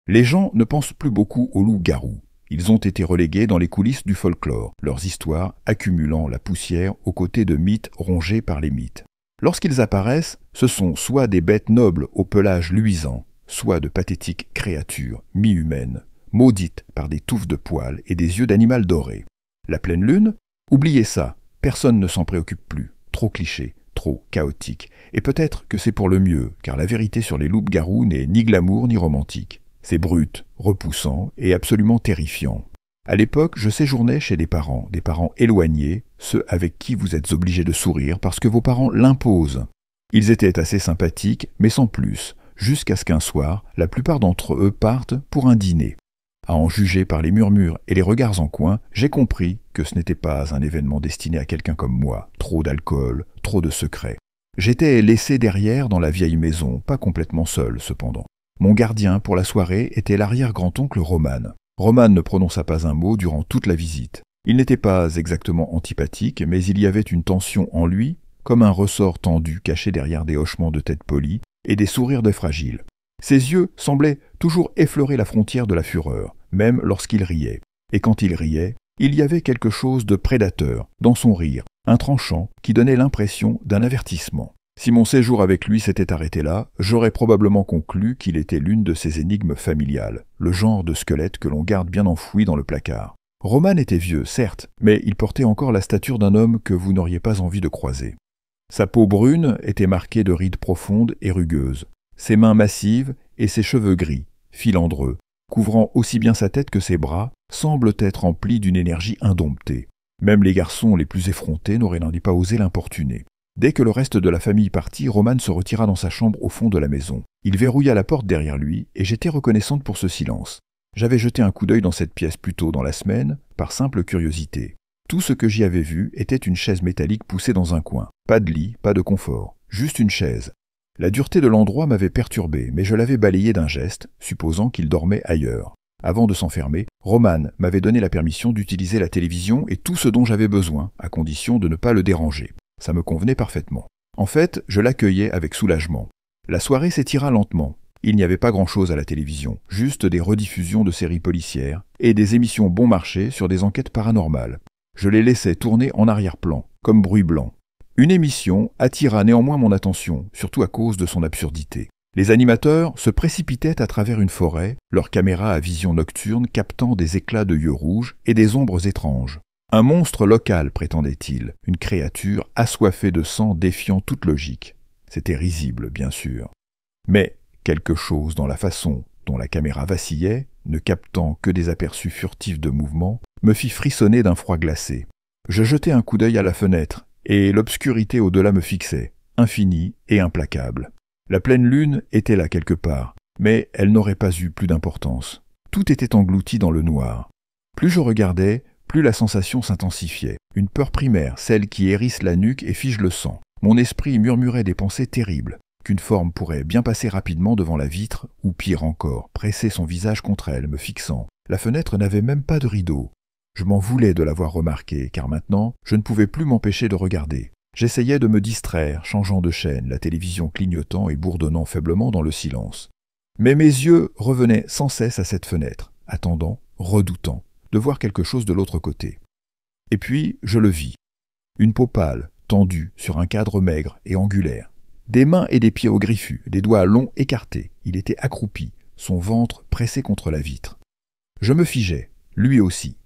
Les gens ne pensent plus beaucoup aux loups-garous. Ils ont été relégués dans les coulisses du folklore, leurs histoires accumulant la poussière aux côtés de mythes rongés par les mythes. Lorsqu'ils apparaissent, ce sont soit des bêtes nobles au pelage luisant, soit de pathétiques créatures mi-humaines, maudites par des touffes de poils et des yeux d'animal doré. La pleine lune? Oubliez ça, personne ne s'en préoccupe plus, trop cliché, trop chaotique, et peut-être que c'est pour le mieux, car la vérité sur les loups-garous n'est ni glamour ni romantique. C'est brut, repoussant et absolument terrifiant. À l'époque, je séjournais chez des parents éloignés, ceux avec qui vous êtes obligés de sourire parce que vos parents l'imposent. Ils étaient assez sympathiques, mais sans plus, jusqu'à ce qu'un soir, la plupart d'entre eux partent pour un dîner. À en juger par les murmures et les regards en coin, j'ai compris que ce n'était pas un événement destiné à quelqu'un comme moi. Trop d'alcool, trop de secrets. J'étais laissé derrière dans la vieille maison, pas complètement seul cependant. Mon gardien pour la soirée était l'arrière-grand-oncle Roman. Roman ne prononça pas un mot durant toute la visite. Il n'était pas exactement antipathique, mais il y avait une tension en lui, comme un ressort tendu caché derrière des hochements de tête polis et des sourires de fragiles. Ses yeux semblaient toujours effleurer la frontière de la fureur, même lorsqu'il riait. Et quand il riait, il y avait quelque chose de prédateur dans son rire, un tranchant qui donnait l'impression d'un avertissement. Si mon séjour avec lui s'était arrêté là, j'aurais probablement conclu qu'il était l'une de ces énigmes familiales, le genre de squelette que l'on garde bien enfoui dans le placard. Roman était vieux, certes, mais il portait encore la stature d'un homme que vous n'auriez pas envie de croiser. Sa peau brune était marquée de rides profondes et rugueuses, ses mains massives et ses cheveux gris, filandreux, couvrant aussi bien sa tête que ses bras, semblent être emplis d'une énergie indomptée. Même les garçons les plus effrontés n'auraient pas osé l'importuner. Dès que le reste de la famille partit, Roman se retira dans sa chambre au fond de la maison. Il verrouilla la porte derrière lui, et j'étais reconnaissante pour ce silence. J'avais jeté un coup d'œil dans cette pièce plus tôt dans la semaine, par simple curiosité. Tout ce que j'y avais vu était une chaise métallique poussée dans un coin. Pas de lit, pas de confort, juste une chaise. La dureté de l'endroit m'avait perturbé, mais je l'avais balayé d'un geste, supposant qu'il dormait ailleurs. Avant de s'enfermer, Roman m'avait donné la permission d'utiliser la télévision et tout ce dont j'avais besoin, à condition de ne pas le déranger. Ça me convenait parfaitement. En fait, je l'accueillais avec soulagement. La soirée s'étira lentement. Il n'y avait pas grand-chose à la télévision, juste des rediffusions de séries policières et des émissions bon marché sur des enquêtes paranormales. Je les laissais tourner en arrière-plan, comme bruit blanc. Une émission attira néanmoins mon attention, surtout à cause de son absurdité. Les animateurs se précipitaient à travers une forêt, leurs caméras à vision nocturne captant des éclats de yeux rouges et des ombres étranges. Un monstre local, prétendait-il, une créature assoiffée de sang défiant toute logique. C'était risible, bien sûr. Mais quelque chose dans la façon dont la caméra vacillait, ne captant que des aperçus furtifs de mouvements, me fit frissonner d'un froid glacé. Je jetai un coup d'œil à la fenêtre, et l'obscurité au-delà me fixait, infinie et implacable. La pleine lune était là quelque part, mais elle n'aurait pas eu plus d'importance. Tout était englouti dans le noir. Plus je regardais, plus la sensation s'intensifiait. Une peur primaire, celle qui hérisse la nuque et fige le sang. Mon esprit murmurait des pensées terribles, qu'une forme pourrait bien passer rapidement devant la vitre, ou pire encore, presser son visage contre elle, me fixant. La fenêtre n'avait même pas de rideau. Je m'en voulais de l'avoir remarqué, car maintenant, je ne pouvais plus m'empêcher de regarder. J'essayais de me distraire, changeant de chaîne, la télévision clignotant et bourdonnant faiblement dans le silence. Mais mes yeux revenaient sans cesse à cette fenêtre, attendant, redoutant, de voir quelque chose de l'autre côté. Et puis, je le vis. Une peau pâle, tendue, sur un cadre maigre et angulaire. Des mains et des pieds au griffus, des doigts longs écartés. Il était accroupi, son ventre pressé contre la vitre. Je me figeais, lui aussi.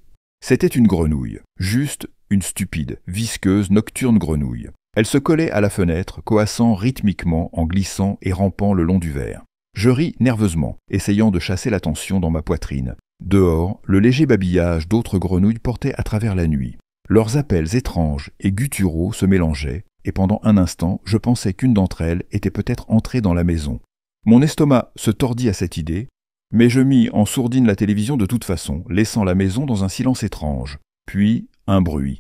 C'était une grenouille, juste une stupide, visqueuse, nocturne grenouille. Elle se collait à la fenêtre, coassant rythmiquement en glissant et rampant le long du verre. Je ris nerveusement, essayant de chasser l'attention dans ma poitrine. Dehors, le léger babillage d'autres grenouilles portait à travers la nuit. Leurs appels étranges et gutturaux se mélangeaient, et pendant un instant, je pensais qu'une d'entre elles était peut-être entrée dans la maison. Mon estomac se tordit à cette idée, mais je mis en sourdine la télévision de toute façon, laissant la maison dans un silence étrange. Puis, un bruit.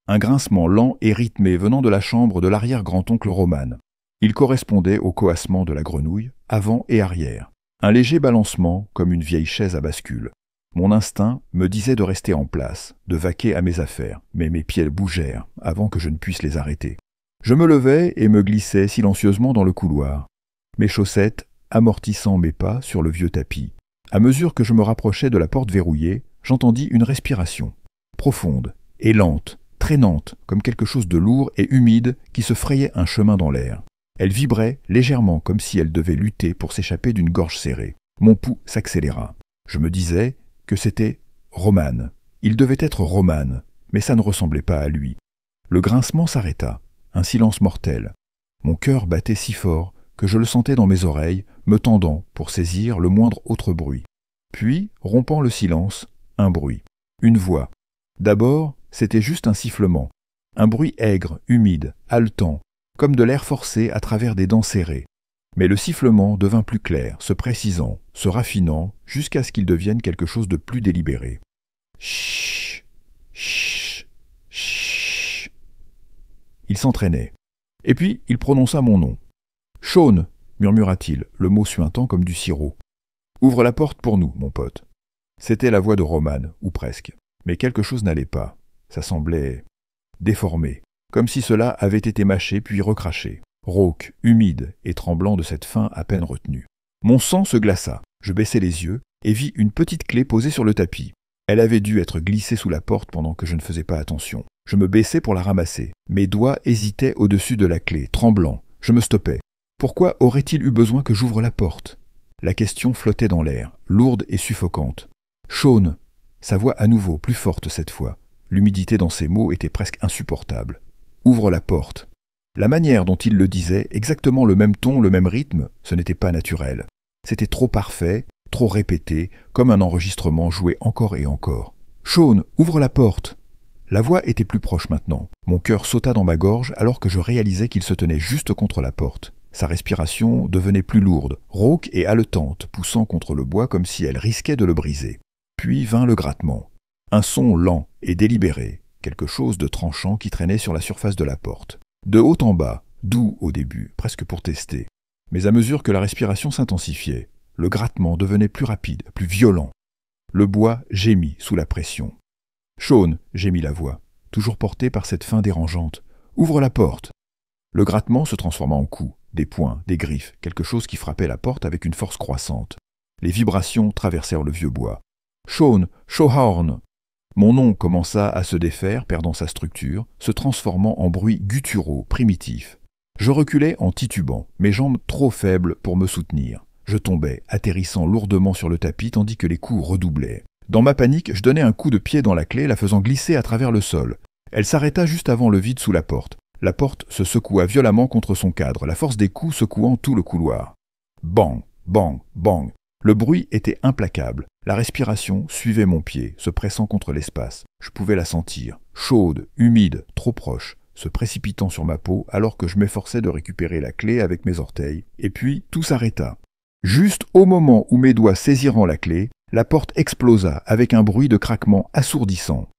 Un grincement lent et rythmé venant de la chambre de l'arrière-grand-oncle Roman. Il correspondait au coassement de la grenouille, avant et arrière. Un léger balancement, comme une vieille chaise à bascule. Mon instinct me disait de rester en place, de vaquer à mes affaires, mais mes pieds bougèrent avant que je ne puisse les arrêter. Je me levai et me glissai silencieusement dans le couloir, mes chaussettes amortissant mes pas sur le vieux tapis. À mesure que je me rapprochais de la porte verrouillée, j'entendis une respiration, profonde et lente, traînante, comme quelque chose de lourd et humide qui se frayait un chemin dans l'air. Elle vibrait légèrement comme si elle devait lutter pour s'échapper d'une gorge serrée. Mon pouls s'accéléra. Je me disais que c'était Roman. Il devait être Roman, mais ça ne ressemblait pas à lui. Le grincement s'arrêta, un silence mortel. Mon cœur battait si fort que je le sentais dans mes oreilles, me tendant pour saisir le moindre autre bruit. Puis, rompant le silence, un bruit, une voix. D'abord, c'était juste un sifflement, un bruit aigre, humide, haletant, comme de l'air forcé à travers des dents serrées. Mais le sifflement devint plus clair, se précisant, se raffinant, jusqu'à ce qu'il devienne quelque chose de plus délibéré. Chut, chut, chut. Il s'entraînait. Et puis, il prononça mon nom. « Sean !» murmura-t-il, le mot suintant comme du sirop. « Ouvre la porte pour nous, mon pote. » C'était la voix de Roman, ou presque. Mais quelque chose n'allait pas. Ça semblait déformé, comme si cela avait été mâché puis recraché, rauque, humide et tremblant de cette faim à peine retenue. Mon sang se glaça. Je baissai les yeux et vis une petite clé posée sur le tapis. Elle avait dû être glissée sous la porte pendant que je ne faisais pas attention. Je me baissai pour la ramasser. Mes doigts hésitaient au-dessus de la clé, tremblants. Je me stoppais. Pourquoi aurait-il eu besoin que j'ouvre la porte? La question flottait dans l'air, lourde et suffocante. « Sean !» Sa voix à nouveau, plus forte cette fois. L'humidité dans ses mots était presque insupportable. « Ouvre la porte !» La manière dont il le disait, exactement le même ton, le même rythme, ce n'était pas naturel. C'était trop parfait, trop répété, comme un enregistrement joué encore et encore. « Sean, ouvre la porte !» La voix était plus proche maintenant. Mon cœur sauta dans ma gorge alors que je réalisais qu'il se tenait juste contre la porte. Sa respiration devenait plus lourde, rauque et haletante, poussant contre le bois comme si elle risquait de le briser. Puis vint le grattement. Un son lent et délibéré, quelque chose de tranchant qui traînait sur la surface de la porte. De haut en bas, doux au début, presque pour tester. Mais à mesure que la respiration s'intensifiait, le grattement devenait plus rapide, plus violent. Le bois gémit sous la pression. « Sean !» gémit la voix, toujours portée par cette faim dérangeante. « Ouvre la porte !» Le grattement se transforma en coups, des poings, des griffes, quelque chose qui frappait la porte avec une force croissante. Les vibrations traversèrent le vieux bois. « Sean, Shawhorn !» Mon nom commença à se défaire, perdant sa structure, se transformant en bruit gutturaux, primitif. Je reculais en titubant, mes jambes trop faibles pour me soutenir. Je tombais, atterrissant lourdement sur le tapis tandis que les coups redoublaient. Dans ma panique, je donnai un coup de pied dans la clé, la faisant glisser à travers le sol. Elle s'arrêta juste avant le vide sous la porte. La porte se secoua violemment contre son cadre, la force des coups secouant tout le couloir. Bang, bang, bang. Le bruit était implacable. La respiration suivait mon pied, se pressant contre l'espace. Je pouvais la sentir, chaude, humide, trop proche, se précipitant sur ma peau alors que je m'efforçais de récupérer la clé avec mes orteils. Et puis, tout s'arrêta. Juste au moment où mes doigts saisirent la clé, la porte explosa avec un bruit de craquement assourdissant.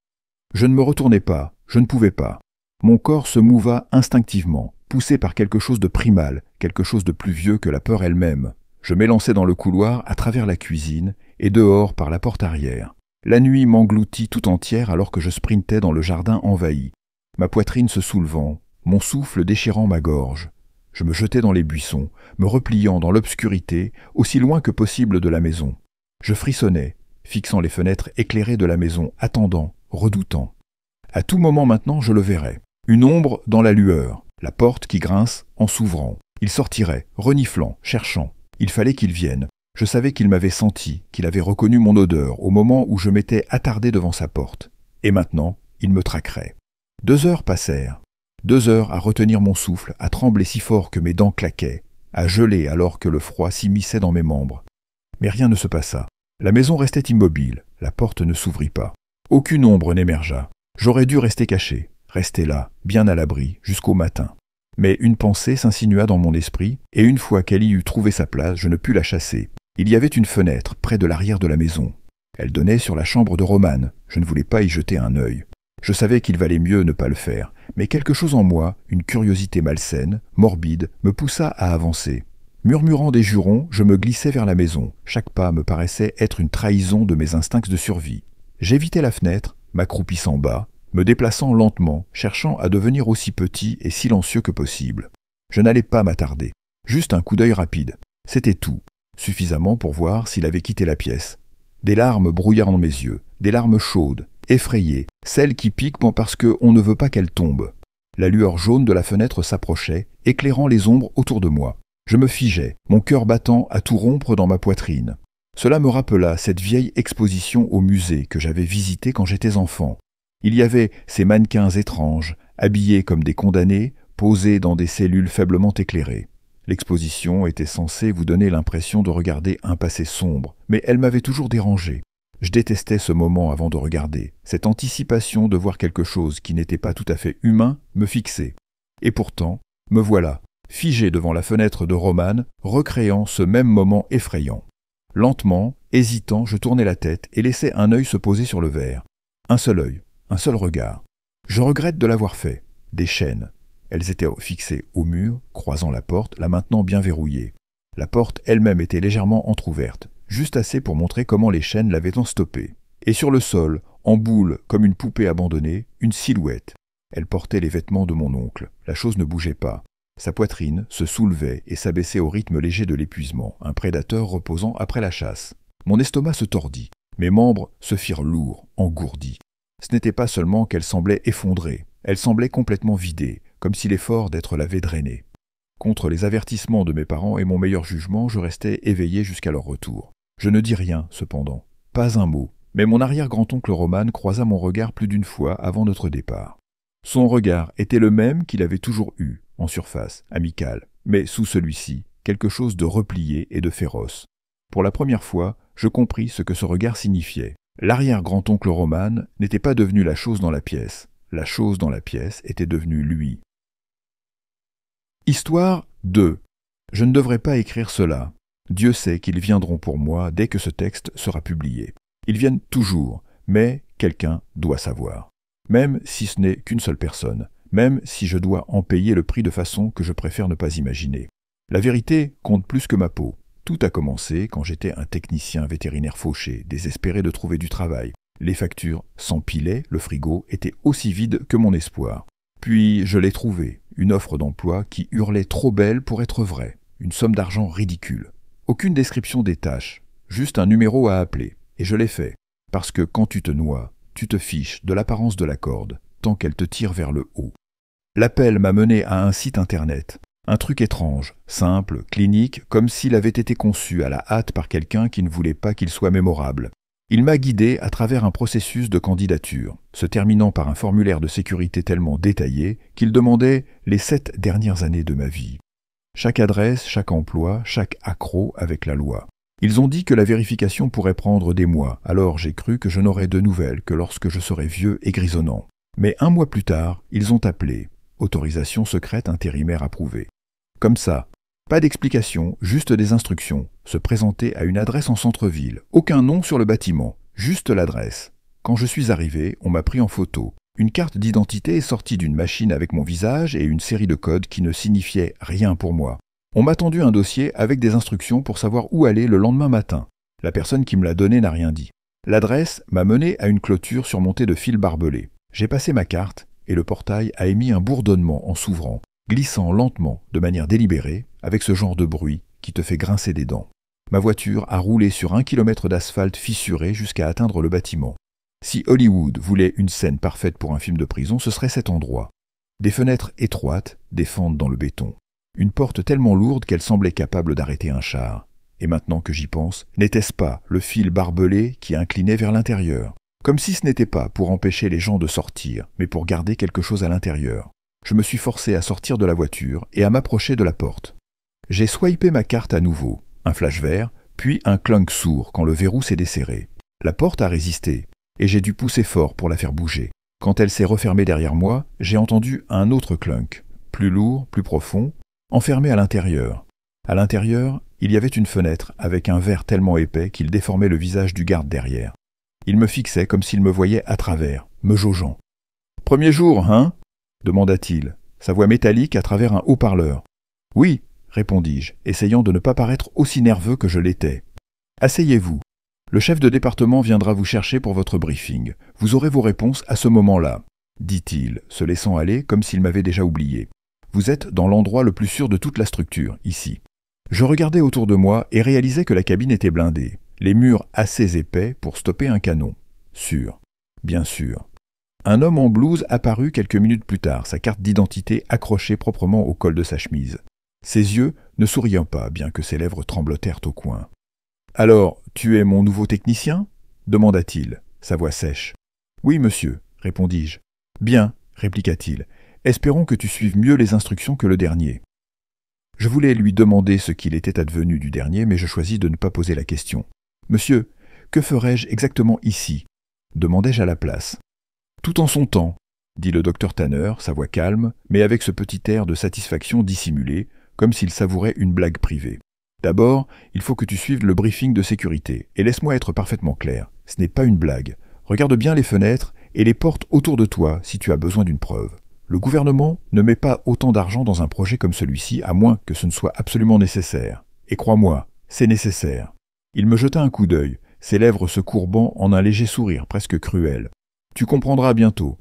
Je ne me retournai pas, je ne pouvais pas. Mon corps se mouva instinctivement, poussé par quelque chose de primal, quelque chose de plus vieux que la peur elle-même. Je m'élançai dans le couloir à travers la cuisine et dehors par la porte arrière. La nuit m'engloutit tout entière alors que je sprintais dans le jardin envahi, ma poitrine se soulevant, mon souffle déchirant ma gorge. Je me jetai dans les buissons, me repliant dans l'obscurité, aussi loin que possible de la maison. Je frissonnais, fixant les fenêtres éclairées de la maison, attendant, redoutant. À tout moment maintenant, je le verrais. Une ombre dans la lueur, la porte qui grince en s'ouvrant. Il sortirait, reniflant, cherchant. Il fallait qu'il vienne. Je savais qu'il m'avait senti, qu'il avait reconnu mon odeur au moment où je m'étais attardé devant sa porte. Et maintenant, il me traquerait. 2 heures passèrent. 2 heures à retenir mon souffle, à trembler si fort que mes dents claquaient, à geler alors que le froid s'immisçait dans mes membres. Mais rien ne se passa. La maison restait immobile, la porte ne s'ouvrit pas. Aucune ombre n'émergea. J'aurais dû rester caché, rester là, bien à l'abri, jusqu'au matin. Mais une pensée s'insinua dans mon esprit, et une fois qu'elle y eut trouvé sa place, je ne pus la chasser. Il y avait une fenêtre près de l'arrière de la maison. Elle donnait sur la chambre de Roman. Je ne voulais pas y jeter un œil. Je savais qu'il valait mieux ne pas le faire, mais quelque chose en moi, une curiosité malsaine, morbide, me poussa à avancer. Murmurant des jurons, je me glissais vers la maison. Chaque pas me paraissait être une trahison de mes instincts de survie. J'évitais la fenêtre, m'accroupissant bas, me déplaçant lentement, cherchant à devenir aussi petit et silencieux que possible. Je n'allais pas m'attarder. Juste un coup d'œil rapide. C'était tout. suffisamment pour voir s'il avait quitté la pièce. Des larmes brouillèrent dans mes yeux, des larmes chaudes, effrayées, celles qui piquent parce qu'on ne veut pas qu'elles tombent. La lueur jaune de la fenêtre s'approchait, éclairant les ombres autour de moi. Je me figeais, mon cœur battant à tout rompre dans ma poitrine. Cela me rappela cette vieille exposition au musée que j'avais visitée quand j'étais enfant. Il y avait ces mannequins étranges, habillés comme des condamnés, posés dans des cellules faiblement éclairées. L'exposition était censée vous donner l'impression de regarder un passé sombre, mais elle m'avait toujours dérangé. Je détestais ce moment avant de regarder. Cette anticipation de voir quelque chose qui n'était pas tout à fait humain me fixait. Et pourtant, me voilà, figé devant la fenêtre de Romane, recréant ce même moment effrayant. Lentement, hésitant, je tournais la tête et laissais un œil se poser sur le verre. Un seul œil, un seul regard. Je regrette de l'avoir fait. Des chaînes. Elles étaient fixées au mur, croisant la porte, là maintenant bien verrouillée. La porte elle-même était légèrement entr'ouverte, juste assez pour montrer comment les chaînes l'avaient enstoppée. Et sur le sol, en boule, comme une poupée abandonnée, une silhouette. Elle portait les vêtements de mon oncle. La chose ne bougeait pas. Sa poitrine se soulevait et s'abaissait au rythme léger de l'épuisement, un prédateur reposant après la chasse. Mon estomac se tordit. Mes membres se firent lourds, engourdis. Ce n'était pas seulement qu'elle semblait effondrée, elle semblait complètement vidée, comme si l'effort d'être lavée drainait. Contre les avertissements de mes parents et mon meilleur jugement, je restais éveillé jusqu'à leur retour. Je ne dis rien, cependant, pas un mot, mais mon arrière-grand-oncle Romane croisa mon regard plus d'une fois avant notre départ. Son regard était le même qu'il avait toujours eu, en surface, amical, mais sous celui-ci, quelque chose de replié et de féroce. Pour la première fois, je compris ce que ce regard signifiait. L'arrière-grand-oncle Romane n'était pas devenu la chose dans la pièce. La chose dans la pièce était devenue lui. Histoire 2. Je ne devrais pas écrire cela. Dieu sait qu'ils viendront pour moi dès que ce texte sera publié. Ils viennent toujours, mais quelqu'un doit savoir. Même si ce n'est qu'une seule personne, même si je dois en payer le prix de façon que je préfère ne pas imaginer. La vérité compte plus que ma peau. Tout a commencé quand j'étais un technicien vétérinaire fauché, désespéré de trouver du travail. Les factures s'empilaient, le frigo était aussi vide que mon espoir. Puis je l'ai trouvé, une offre d'emploi qui hurlait trop belle pour être vraie, une somme d'argent ridicule. Aucune description des tâches, juste un numéro à appeler, et je l'ai fait, parce que quand tu te noies, tu te fiches de l'apparence de la corde, tant qu'elle te tire vers le haut. L'appel m'a mené à un site internet. Un truc étrange, simple, clinique, comme s'il avait été conçu à la hâte par quelqu'un qui ne voulait pas qu'il soit mémorable. Il m'a guidé à travers un processus de candidature, se terminant par un formulaire de sécurité tellement détaillé qu'il demandait les 7 dernières années de ma vie. Chaque adresse, chaque emploi, chaque accroc avec la loi. Ils ont dit que la vérification pourrait prendre des mois, alors j'ai cru que je n'aurais de nouvelles que lorsque je serais vieux et grisonnant. Mais 1 mois plus tard, ils ont appelé. Autorisation secrète intérimaire approuvée. Comme ça, pas d'explication, juste des instructions. Se présenter à une adresse en centre-ville. Aucun nom sur le bâtiment, juste l'adresse. Quand je suis arrivé, on m'a pris en photo. Une carte d'identité est sortie d'une machine avec mon visage et une série de codes qui ne signifiaient rien pour moi. On m'a tendu un dossier avec des instructions pour savoir où aller le lendemain matin. La personne qui me l'a donné n'a rien dit. L'adresse m'a mené à une clôture surmontée de fils barbelés. J'ai passé ma carte et le portail a émis un bourdonnement en s'ouvrant, glissant lentement, de manière délibérée, avec ce genre de bruit qui te fait grincer des dents. Ma voiture a roulé sur 1 kilomètre d'asphalte fissuré jusqu'à atteindre le bâtiment. Si Hollywood voulait une scène parfaite pour un film de prison, ce serait cet endroit. Des fenêtres étroites, des fentes dans le béton. Une porte tellement lourde qu'elle semblait capable d'arrêter un char. Et maintenant que j'y pense, n'était-ce pas le fil barbelé qui inclinait vers l'intérieur? Comme si ce n'était pas pour empêcher les gens de sortir, mais pour garder quelque chose à l'intérieur. Je me suis forcé à sortir de la voiture et à m'approcher de la porte. J'ai swipé ma carte à nouveau, un flash vert, puis un clunk sourd quand le verrou s'est desserré. La porte a résisté, et j'ai dû pousser fort pour la faire bouger. Quand elle s'est refermée derrière moi, j'ai entendu un autre clunk, plus lourd, plus profond, enfermé à l'intérieur. À l'intérieur, il y avait une fenêtre avec un verre tellement épais qu'il déformait le visage du garde derrière. Il me fixait comme s'il me voyait à travers, me jaugeant. « Premier jour, hein ?» demanda-t-il, sa voix métallique à travers un haut-parleur. « Oui », répondis-je, essayant de ne pas paraître aussi nerveux que je l'étais. « Asseyez-vous. Le chef de département viendra vous chercher pour votre briefing. Vous aurez vos réponses à ce moment-là, » dit-il, se laissant aller comme s'il m'avait déjà oublié. « Vous êtes dans l'endroit le plus sûr de toute la structure, ici. Je regardais autour de moi et réalisais que la cabine était blindée, les murs assez épais pour stopper un canon. Sûr, bien sûr. Un homme en blouse apparut quelques minutes plus tard, sa carte d'identité accrochée proprement au col de sa chemise. Ses yeux ne souriant pas, bien que ses lèvres tremblotèrent au coin. « Alors, tu es mon nouveau technicien » demanda-t-il, sa voix sèche. « Oui, monsieur, » répondis-je. « Bien, » répliqua-t-il. « Espérons que tu suives mieux les instructions que le dernier. » Je voulais lui demander ce qu'il était advenu du dernier, mais je choisis de ne pas poser la question. « Monsieur, que ferais-je exactement ici » demandai-je à la place. « Tout en son temps, » dit le docteur Tanner, sa voix calme, mais avec ce petit air de satisfaction dissimulée, comme s'il savourait une blague privée. « D'abord, il faut que tu suives le briefing de sécurité, et laisse-moi être parfaitement clair, ce n'est pas une blague. Regarde bien les fenêtres et les portes autour de toi si tu as besoin d'une preuve. Le gouvernement ne met pas autant d'argent dans un projet comme celui-ci, à moins que ce ne soit absolument nécessaire. Et crois-moi, c'est nécessaire. » Il me jeta un coup d'œil, ses lèvres se courbant en un léger sourire presque cruel. « Tu comprendras bientôt.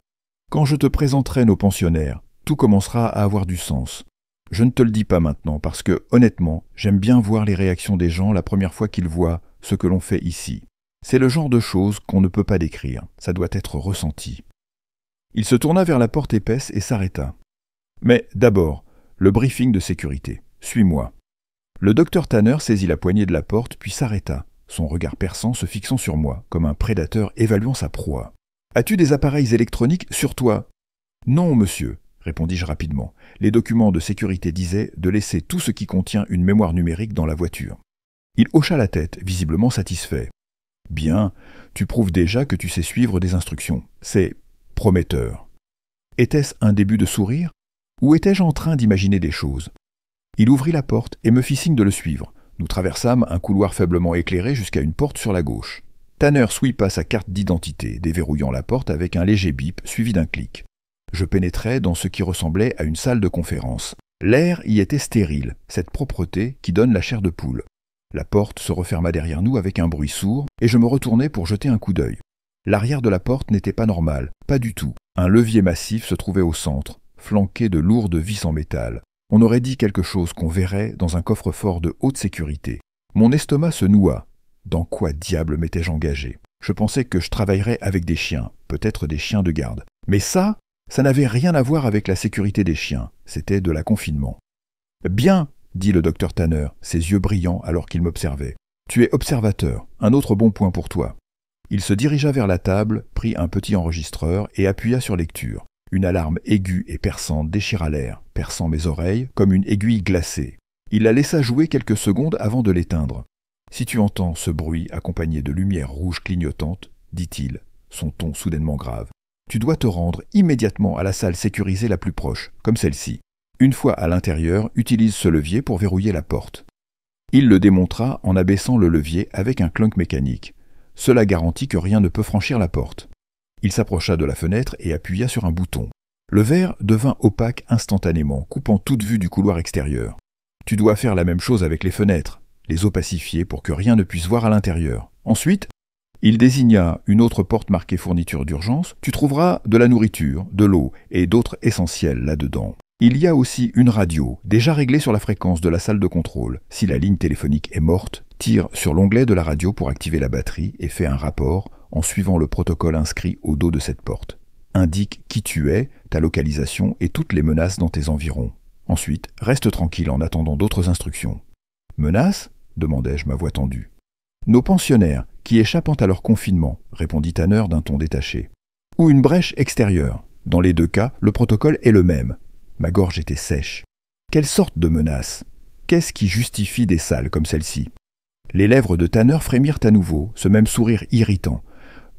Quand je te présenterai nos pensionnaires, tout commencera à avoir du sens. Je ne te le dis pas maintenant parce que, honnêtement, j'aime bien voir les réactions des gens la première fois qu'ils voient ce que l'on fait ici. C'est le genre de choses qu'on ne peut pas décrire, ça doit être ressenti. » Il se tourna vers la porte épaisse et s'arrêta. « Mais d'abord, le briefing de sécurité. Suis-moi. » Le docteur Tanner saisit la poignée de la porte puis s'arrêta, son regard perçant se fixant sur moi, comme un prédateur évaluant sa proie. « As-tu des appareils électroniques sur toi ?»« Non, monsieur, » répondis-je rapidement. Les documents de sécurité disaient de laisser tout ce qui contient une mémoire numérique dans la voiture. Il hocha la tête, visiblement satisfait. « Bien, tu prouves déjà que tu sais suivre des instructions. C'est prometteur. » Était-ce un début de sourire? Ou étais-je en train d'imaginer des choses? Il ouvrit la porte et me fit signe de le suivre. Nous traversâmes un couloir faiblement éclairé jusqu'à une porte sur la gauche. Tanner sweepa sa carte d'identité, déverrouillant la porte avec un léger bip suivi d'un clic. Je pénétrai dans ce qui ressemblait à une salle de conférence. L'air y était stérile, cette propreté qui donne la chair de poule. La porte se referma derrière nous avec un bruit sourd, et je me retournai pour jeter un coup d'œil. L'arrière de la porte n'était pas normal, pas du tout. Un levier massif se trouvait au centre, flanqué de lourdes vis en métal. On aurait dit quelque chose qu'on verrait dans un coffre-fort de haute sécurité. Mon estomac se noua. Dans quoi diable m'étais-je engagé? Je pensais que je travaillerais avec des chiens, peut-être des chiens de garde. Mais ça n'avait rien à voir avec la sécurité des chiens, c'était de la confinement. « Bien !» dit le docteur Tanner, ses yeux brillants alors qu'il m'observait. « Tu es observateur, un autre bon point pour toi. » Il se dirigea vers la table, prit un petit enregistreur et appuya sur lecture. Une alarme aiguë et perçante déchira l'air, perçant mes oreilles comme une aiguille glacée. Il la laissa jouer quelques secondes avant de l'éteindre. « Si tu entends ce bruit accompagné de lumière rouge clignotante, dit-il, son ton soudainement grave, tu dois te rendre immédiatement à la salle sécurisée la plus proche, comme celle-ci. Une fois à l'intérieur, utilise ce levier pour verrouiller la porte. » Il le démontra en abaissant le levier avec un clunk mécanique. Cela garantit que rien ne peut franchir la porte. Il s'approcha de la fenêtre et appuya sur un bouton. Le verre devint opaque instantanément, coupant toute vue du couloir extérieur. « Tu dois faire la même chose avec les fenêtres, les opacifier pour que rien ne puisse voir à l'intérieur. Ensuite, il désigna une autre porte marquée fourniture d'urgence. Tu trouveras de la nourriture, de l'eau et d'autres essentiels là-dedans. Il y a aussi une radio, déjà réglée sur la fréquence de la salle de contrôle. Si la ligne téléphonique est morte, tire sur l'onglet de la radio pour activer la batterie et fais un rapport en suivant le protocole inscrit au dos de cette porte. Indique qui tu es, ta localisation et toutes les menaces dans tes environs. Ensuite, reste tranquille en attendant d'autres instructions. »« Menaces » demandai-je, ma voix tendue. « Nos pensionnaires, qui échappant à leur confinement, répondit Tanner d'un ton détaché. Ou une brèche extérieure. Dans les deux cas, le protocole est le même. » Ma gorge était sèche. Quelle sorte de menace? Qu'est-ce qui justifie des salles comme celle-ci? Les lèvres de Tanner frémirent à nouveau, ce même sourire irritant.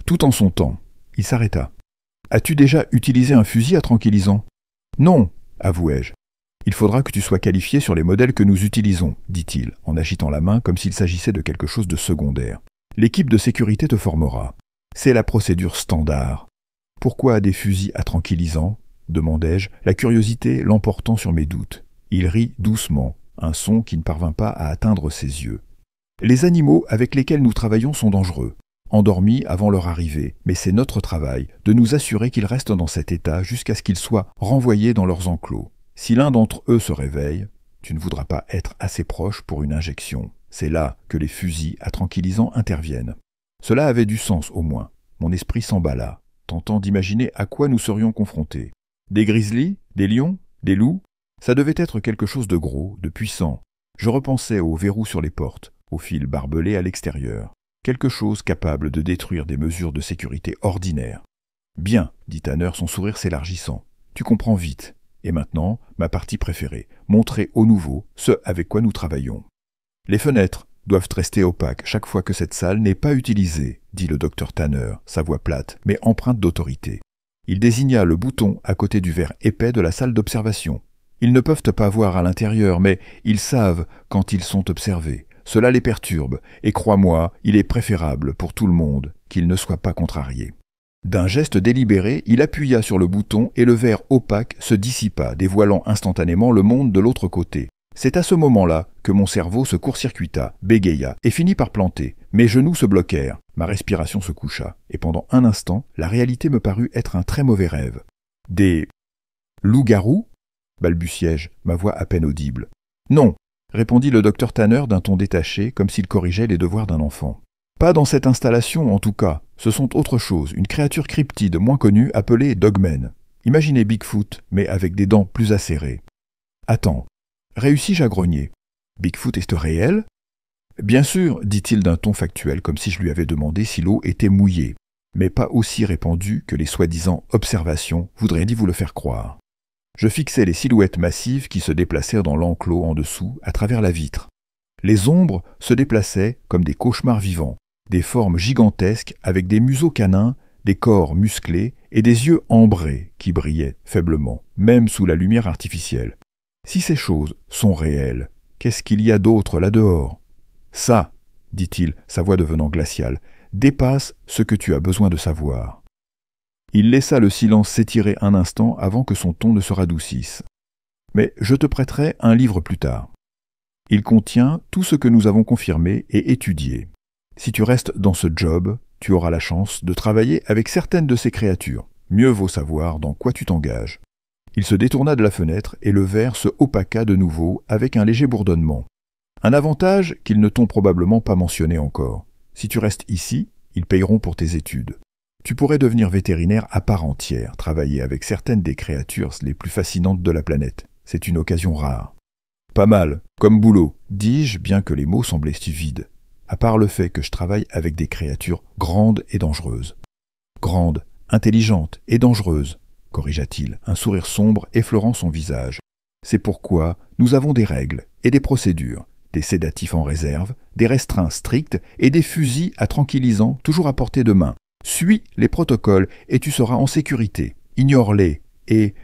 Tout en son temps, il s'arrêta. « As-tu déjà utilisé un fusil à tranquillisant ?»« Non, avouai-je. »« Il faudra que tu sois qualifié sur les modèles que nous utilisons, dit-il, en agitant la main comme s'il s'agissait de quelque chose de secondaire. L'équipe de sécurité te formera. C'est la procédure standard. Pourquoi des fusils à tranquillisant ? Demandai-je, la curiosité l'emportant sur mes doutes. Il rit doucement, un son qui ne parvint pas à atteindre ses yeux. Les animaux avec lesquels nous travaillons sont dangereux, endormis avant leur arrivée, mais c'est notre travail de nous assurer qu'ils restent dans cet état jusqu'à ce qu'ils soient renvoyés dans leurs enclos. Si l'un d'entre eux se réveille, Tu ne voudras pas être assez proche pour une injection. C'est là que les fusils à tranquillisants interviennent. Cela avait du sens au moins. Mon esprit s'emballa, tentant d'imaginer à quoi nous serions confrontés. Des grizzlies, des lions, des loups, ça devait être quelque chose de gros, de puissant. Je repensais aux verrous sur les portes, aux fils barbelés à l'extérieur. Quelque chose capable de détruire des mesures de sécurité ordinaires. Bien, dit Tanner, son sourire s'élargissant. Tu comprends vite. Et maintenant, ma partie préférée, montrer au nouveau ce avec quoi nous travaillons. Les fenêtres doivent rester opaques chaque fois que cette salle n'est pas utilisée, dit le docteur Tanner, sa voix plate, mais empreinte d'autorité. Il désigna le bouton à côté du verre épais de la salle d'observation. Ils ne peuvent pas voir à l'intérieur, mais ils savent quand ils sont observés. Cela les perturbe, et crois-moi, il est préférable pour tout le monde qu'ils ne soient pas contrariés. D'un geste délibéré, il appuya sur le bouton et le verre opaque se dissipa, dévoilant instantanément le monde de l'autre côté. C'est à ce moment-là que mon cerveau se court-circuita, bégaya et finit par planter. Mes genoux se bloquèrent, ma respiration se coucha, et pendant un instant, la réalité me parut être un très mauvais rêve. Des loups-garous ? Balbutiai-je, ma voix à peine audible. Non, répondit le docteur Tanner d'un ton détaché, comme s'il corrigeait les devoirs d'un enfant. Pas dans cette installation, en tout cas. Ce sont autre chose, une créature cryptide moins connue appelée Dogmen. Imaginez Bigfoot, mais avec des dents plus acérées. Attends, réussis-je à grogner? Bigfoot est réel? Bien sûr, dit-il d'un ton factuel, comme si je lui avais demandé si l'eau était mouillée, mais pas aussi répandue que les soi-disant observations voudraient vous le faire croire. Je fixais les silhouettes massives qui se déplacèrent dans l'enclos en dessous, à travers la vitre. Les ombres se déplaçaient comme des cauchemars vivants, des formes gigantesques avec des museaux canins, des corps musclés et des yeux ambrés qui brillaient faiblement, même sous la lumière artificielle. Si ces choses sont réelles, qu'est-ce qu'il y a d'autre là-dehors? Ça, dit-il, sa voix devenant glaciale, dépasse ce que tu as besoin de savoir. Il laissa le silence s'étirer un instant avant que son ton ne se radoucisse. Mais je te prêterai un livre plus tard. Il contient tout ce que nous avons confirmé et étudié. Si tu restes dans ce job, tu auras la chance de travailler avec certaines de ces créatures. Mieux vaut savoir dans quoi tu t'engages. Il se détourna de la fenêtre et le verre se opaqua de nouveau avec un léger bourdonnement. Un avantage qu'ils ne t'ont probablement pas mentionné encore. Si tu restes ici, ils payeront pour tes études. Tu pourrais devenir vétérinaire à part entière, travailler avec certaines des créatures les plus fascinantes de la planète. C'est une occasion rare. Pas mal, comme boulot, dis-je, bien que les mots semblaient si vides, à part le fait que je travaille avec des créatures grandes et dangereuses. Grandes, intelligentes et dangereuses, corrigea-t-il, un sourire sombre effleurant son visage. C'est pourquoi nous avons des règles et des procédures, des sédatifs en réserve, des restreints stricts et des fusils à tranquillisants toujours à portée de main. Suis les protocoles et tu seras en sécurité. Ignore-les et...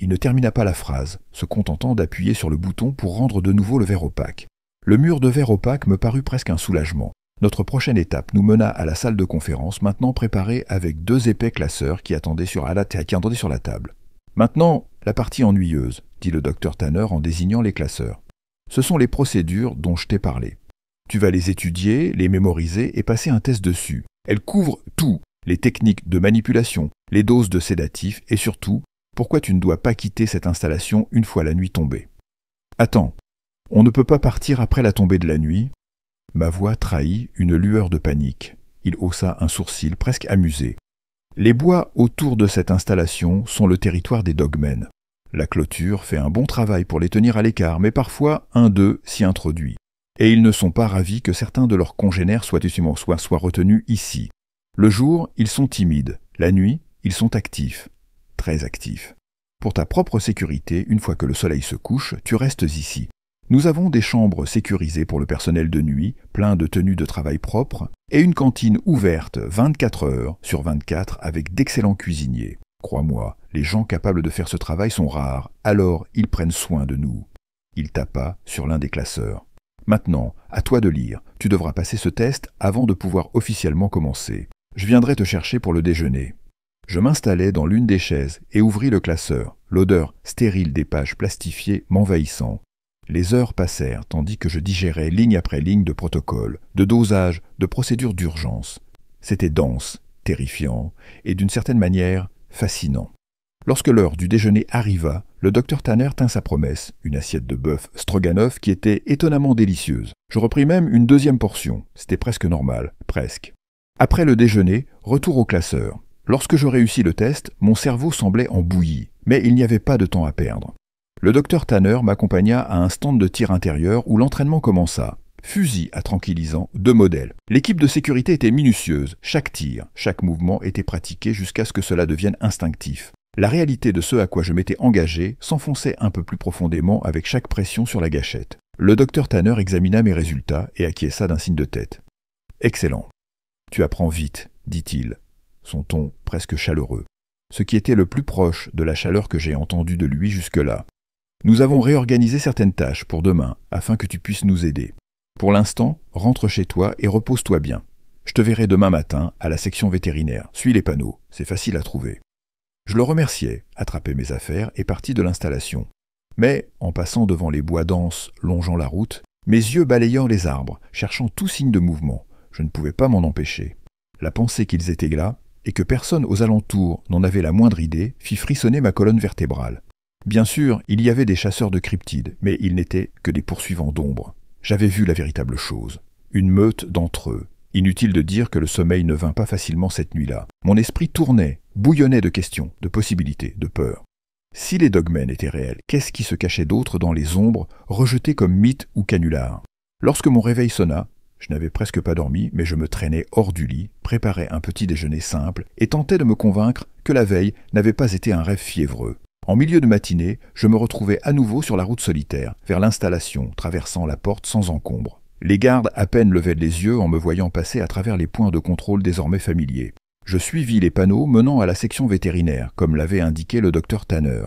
Il ne termina pas la phrase, se contentant d'appuyer sur le bouton pour rendre de nouveau le verre opaque. Le mur de verre opaque me parut presque un soulagement. Notre prochaine étape nous mena à la salle de conférence, maintenant préparée avec 2 épais classeurs qui attendaient sur la table. Maintenant, la partie ennuyeuse, dit le docteur Tanner en désignant les classeurs. Ce sont les procédures dont je t'ai parlé. Tu vas les étudier, les mémoriser et passer un test dessus. Elles couvrent tout, les techniques de manipulation, les doses de sédatifs et surtout, pourquoi tu ne dois pas quitter cette installation une fois la nuit tombée. Attends, on ne peut pas partir après la tombée de la nuit. Ma voix trahit une lueur de panique. Il haussa un sourcil presque amusé. Les bois autour de cette installation sont le territoire des Dogmen. La clôture fait un bon travail pour les tenir à l'écart, mais parfois un d'eux s'y introduit. Et ils ne sont pas ravis que certains de leurs congénères soient retenus ici. Le jour, ils sont timides. La nuit, ils sont actifs. Très actifs. Pour ta propre sécurité, une fois que le soleil se couche, tu restes ici. Nous avons des chambres sécurisées pour le personnel de nuit, plein de tenues de travail propres, et une cantine ouverte 24 heures sur 24 avec d'excellents cuisiniers. Crois-moi, les gens capables de faire ce travail sont rares, alors ils prennent soin de nous. Il tapa sur l'un des classeurs. Maintenant, à toi de lire. Tu devras passer ce test avant de pouvoir officiellement commencer. Je viendrai te chercher pour le déjeuner. Je m'installai dans l'une des chaises et ouvris le classeur, l'odeur stérile des pages plastifiées m'envahissant. Les heures passèrent tandis que je digérais ligne après ligne de protocoles, de dosages, de procédures d'urgence. C'était dense, terrifiant et d'une certaine manière fascinant. Lorsque l'heure du déjeuner arriva, le docteur Tanner tint sa promesse, une assiette de bœuf stroganoff qui était étonnamment délicieuse. Je repris même une deuxième portion, c'était presque normal, presque. Après le déjeuner, retour au classeur. Lorsque je réussis le test, mon cerveau semblait en bouillie, mais il n'y avait pas de temps à perdre. Le docteur Tanner m'accompagna à un stand de tir intérieur où l'entraînement commença. Fusil à tranquillisant, 2 modèles. L'équipe de sécurité était minutieuse, chaque tir, chaque mouvement était pratiqué jusqu'à ce que cela devienne instinctif. La réalité de ce à quoi je m'étais engagé s'enfonçait un peu plus profondément avec chaque pression sur la gâchette. Le docteur Tanner examina mes résultats et acquiesça d'un signe de tête. « Excellent. Tu apprends vite, dit-il, son ton presque chaleureux, ce qui était le plus proche de la chaleur que j'ai entendue de lui jusque-là. Nous avons réorganisé certaines tâches pour demain afin que tu puisses nous aider. Pour l'instant, rentre chez toi et repose-toi bien. Je te verrai demain matin à la section vétérinaire. Suis les panneaux, c'est facile à trouver. » Je le remerciai, attrapai mes affaires et partis de l'installation. Mais, en passant devant les bois denses longeant la route, mes yeux balayant les arbres, cherchant tout signe de mouvement, je ne pouvais pas m'en empêcher. La pensée qu'ils étaient là, et que personne aux alentours n'en avait la moindre idée, fit frissonner ma colonne vertébrale. Bien sûr, il y avait des chasseurs de cryptides, mais ils n'étaient que des poursuivants d'ombre. J'avais vu la véritable chose. Une meute d'entre eux. Inutile de dire que le sommeil ne vint pas facilement cette nuit-là. Mon esprit tournait, bouillonnait de questions, de possibilités, de peurs. Si les dogmen étaient réels, qu'est-ce qui se cachait d'autre dans les ombres, rejetés comme mythes ou canulars? Lorsque mon réveil sonna, je n'avais presque pas dormi, mais je me traînais hors du lit, préparais un petit déjeuner simple et tentais de me convaincre que la veille n'avait pas été un rêve fiévreux. En milieu de matinée, je me retrouvais à nouveau sur la route solitaire, vers l'installation, traversant la porte sans encombre. Les gardes à peine levaient les yeux en me voyant passer à travers les points de contrôle désormais familiers. Je suivis les panneaux menant à la section vétérinaire, comme l'avait indiqué le docteur Tanner.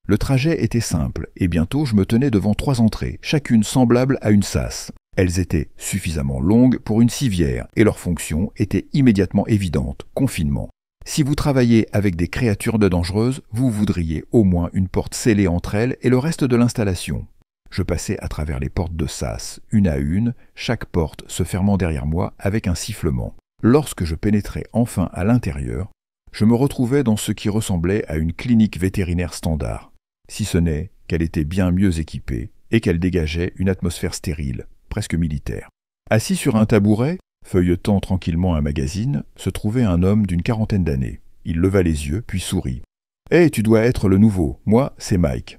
Le trajet était simple, et bientôt je me tenais devant 3 entrées, chacune semblable à une sas. Elles étaient suffisamment longues pour une civière, et leur fonction était immédiatement évidente, confinement. Si vous travaillez avec des créatures dangereuses, vous voudriez au moins une porte scellée entre elles et le reste de l'installation. Je passais à travers les portes de sas, une à une, chaque porte se fermant derrière moi avec un sifflement. Lorsque je pénétrais enfin à l'intérieur, je me retrouvais dans ce qui ressemblait à une clinique vétérinaire standard, si ce n'est qu'elle était bien mieux équipée et qu'elle dégageait une atmosphère stérile, presque militaire. Assis sur un tabouret, feuilletant tranquillement un magazine, se trouvait un homme d'une 40aine d'années. Il leva les yeux, puis sourit. « Hé, tu dois être le nouveau, moi, c'est Mike. »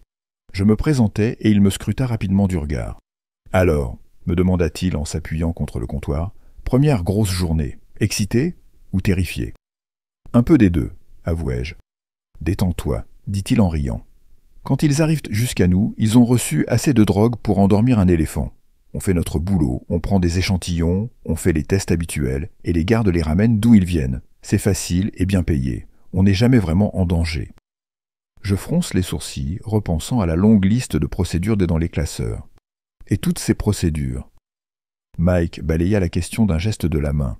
Je me présentai et il me scruta rapidement du regard. « Alors ?» me demanda-t-il en s'appuyant contre le comptoir. « Première grosse journée. Excité ou terrifié ?»« Un peu des deux, avouai-je. »« Détends-toi, dit-il en riant. Quand ils arrivent jusqu'à nous, ils ont reçu assez de drogue pour endormir un éléphant. On fait notre boulot, on prend des échantillons, on fait les tests habituels, et les gardes les ramènent d'où ils viennent. C'est facile et bien payé. On n'est jamais vraiment en danger. » Je fronce les sourcils, repensant à la longue liste de procédures dans les classeurs. Et toutes ces procédures. Mike balaya la question d'un geste de la main.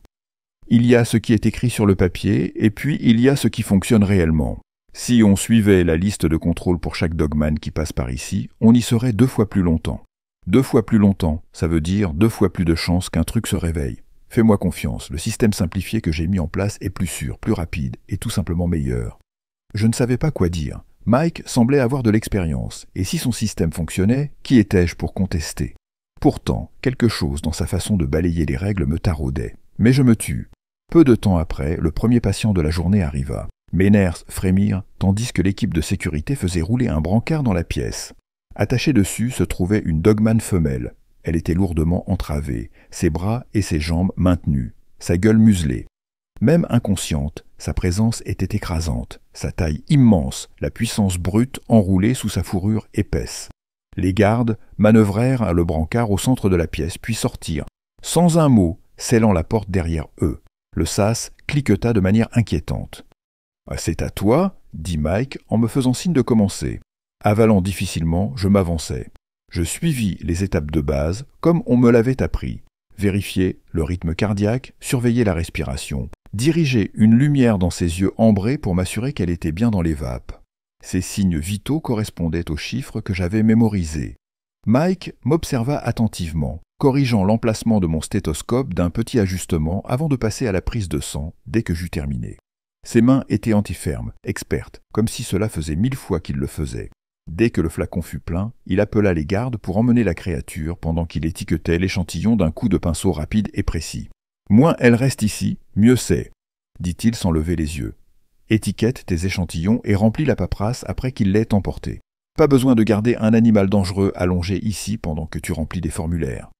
Il y a ce qui est écrit sur le papier, et puis il y a ce qui fonctionne réellement. Si on suivait la liste de contrôle pour chaque dogman qui passe par ici, on y serait 2 fois plus longtemps. 2 fois plus longtemps, ça veut dire 2 fois plus de chances qu'un truc se réveille. Fais-moi confiance, le système simplifié que j'ai mis en place est plus sûr, plus rapide et tout simplement meilleur. Je ne savais pas quoi dire. Mike semblait avoir de l'expérience, et si son système fonctionnait, qui étais-je pour contester? Pourtant, quelque chose dans sa façon de balayer les règles me taraudait. Mais je me tus. Peu de temps après, le premier patient de la journée arriva. Mes nerfs frémirent, tandis que l'équipe de sécurité faisait rouler un brancard dans la pièce. Attachée dessus se trouvait une dogman femelle. Elle était lourdement entravée, ses bras et ses jambes maintenus, sa gueule muselée. Même inconsciente, sa présence était écrasante, sa taille immense, la puissance brute enroulée sous sa fourrure épaisse. Les gardes manœuvrèrent le brancard au centre de la pièce, puis sortirent, sans un mot, scellant la porte derrière eux. Le sas cliqueta de manière inquiétante. « C'est à toi » dit Mike en me faisant signe de commencer. Avalant difficilement, je m'avançai. Je suivis les étapes de base, comme on me l'avait appris. Vérifier le rythme cardiaque, surveiller la respiration, diriger une lumière dans ses yeux ambrés pour m'assurer qu'elle était bien dans les vapes. Ces signes vitaux correspondaient aux chiffres que j'avais mémorisés. Mike m'observa attentivement, corrigeant l'emplacement de mon stéthoscope d'un petit ajustement avant de passer à la prise de sang dès que j'eus terminé. Ses mains étaient antifermes, expertes, comme si cela faisait 1000 fois qu'il le faisait. Dès que le flacon fut plein, il appela les gardes pour emmener la créature pendant qu'il étiquetait l'échantillon d'un coup de pinceau rapide et précis. « Moins elle reste ici, mieux c'est », dit-il sans lever les yeux. « Étiquette tes échantillons et remplis la paperasse après qu'il l'ait emporté. Pas besoin de garder un animal dangereux allongé ici pendant que tu remplis des formulaires. »«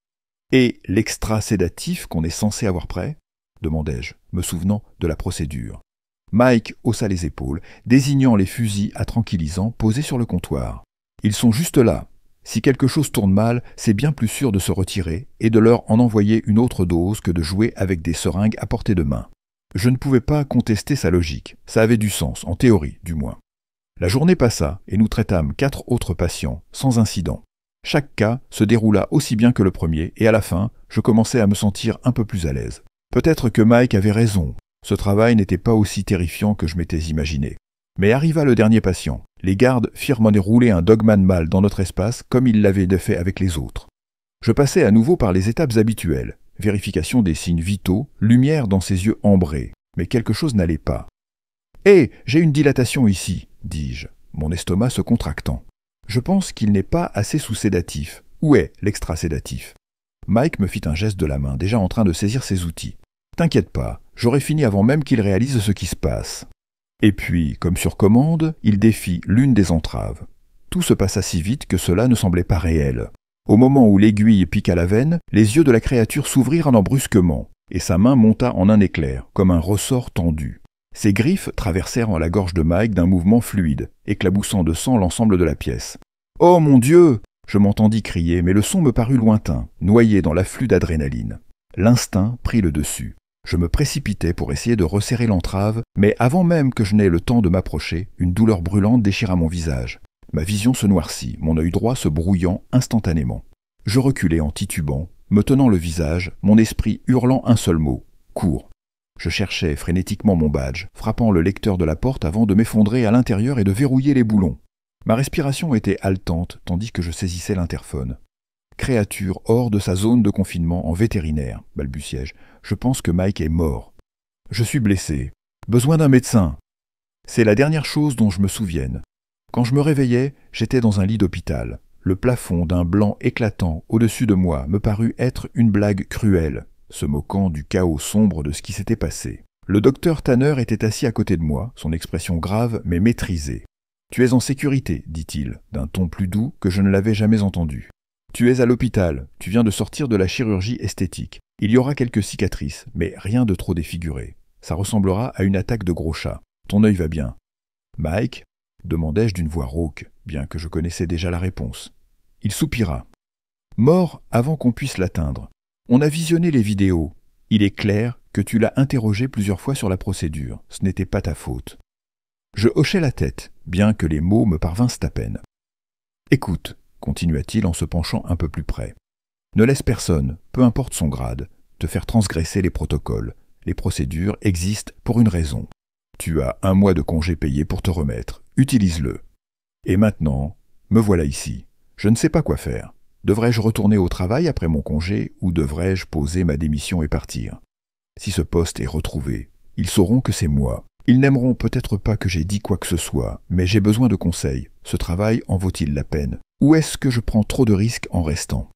Et l'extra-sédatif qu'on est censé avoir prêt ?» demandai-je, me souvenant de la procédure. Mike haussa les épaules, désignant les fusils à tranquillisant posés sur le comptoir. « Ils sont juste là. Si quelque chose tourne mal, c'est bien plus sûr de se retirer et de leur en envoyer une autre dose que de jouer avec des seringues à portée de main. » Je ne pouvais pas contester sa logique. Ça avait du sens, en théorie du moins. La journée passa et nous traitâmes 4 autres patients, sans incident. Chaque cas se déroula aussi bien que le premier et à la fin, je commençais à me sentir un peu plus à l'aise. Peut-être que Mike avait raison. Ce travail n'était pas aussi terrifiant que je m'étais imaginé. Mais arriva le dernier patient. Les gardes firent m'en rouler un dogman mâle dans notre espace comme ils l'avaient fait avec les autres. Je passai à nouveau par les étapes habituelles. Vérification des signes vitaux, lumière dans ses yeux ambrés. Mais quelque chose n'allait pas. « Hé, j'ai une dilatation ici, » dis-je, mon estomac se contractant. Je pense qu'il n'est pas assez sous sédatif. Où est l'extra-sédatif ? Mike me fit un geste de la main, déjà en train de saisir ses outils. « T'inquiète pas, j'aurai fini avant même qu'il réalise ce qui se passe. » Et puis, comme sur commande, il défit l'une des entraves. Tout se passa si vite que cela ne semblait pas réel. Au moment où l'aiguille piqua la veine, les yeux de la créature s'ouvrirent brusquement, et sa main monta en un éclair, comme un ressort tendu. Ses griffes traversèrent la gorge de Mike d'un mouvement fluide, éclaboussant de sang l'ensemble de la pièce. « Oh mon Dieu !» Je m'entendis crier, mais le son me parut lointain, noyé dans l'afflux d'adrénaline. L'instinct prit le dessus. Je me précipitai pour essayer de resserrer l'entrave, mais avant même que je n'aie le temps de m'approcher, une douleur brûlante déchira mon visage. Ma vision se noircit, mon œil droit se brouillant instantanément. Je reculai en titubant, me tenant le visage, mon esprit hurlant un seul mot, « cours ». Je cherchais frénétiquement mon badge, frappant le lecteur de la porte avant de m'effondrer à l'intérieur et de verrouiller les boulons. Ma respiration était haletante tandis que je saisissais l'interphone. « Créature hors de sa zone de confinement en vétérinaire », balbutiai-je. « Je pense que Mike est mort. Je suis blessé. Besoin d'un médecin. » C'est la dernière chose dont je me souvienne. Quand je me réveillai, j'étais dans un lit d'hôpital. Le plafond d'un blanc éclatant au-dessus de moi me parut être une blague cruelle, se moquant du chaos sombre de ce qui s'était passé. Le docteur Tanner était assis à côté de moi, son expression grave mais maîtrisée. « Tu es en sécurité, dit-il, d'un ton plus doux que je ne l'avais jamais entendu. Tu es à l'hôpital, tu viens de sortir de la chirurgie esthétique. Il y aura quelques cicatrices, mais rien de trop défiguré. Ça ressemblera à une attaque de gros chat. Ton œil va bien. »« Mike ?» demandai-je d'une voix rauque, bien que je connaissais déjà la réponse. Il soupira. « Mort avant qu'on puisse l'atteindre. On a visionné les vidéos. Il est clair que tu l'as interrogé plusieurs fois sur la procédure. Ce n'était pas ta faute. » Je hochai la tête, bien que les mots me parvinssent à peine. « Écoute, » continua-t-il en se penchant un peu plus près. « Ne laisse personne, peu importe son grade, te faire transgresser les protocoles. Les procédures existent pour une raison. Tu as 1 mois de congé payé pour te remettre. Utilise-le. Et maintenant, me voilà ici. Je ne sais pas quoi faire. Devrais-je retourner au travail après mon congé ou devrais-je poser ma démission et partir? Si ce poste est retrouvé, ils sauront que c'est moi. Ils n'aimeront peut-être pas que j'ai dit quoi que ce soit, mais j'ai besoin de conseils. Ce travail en vaut-il la peine? Ou est-ce que je prends trop de risques en restant?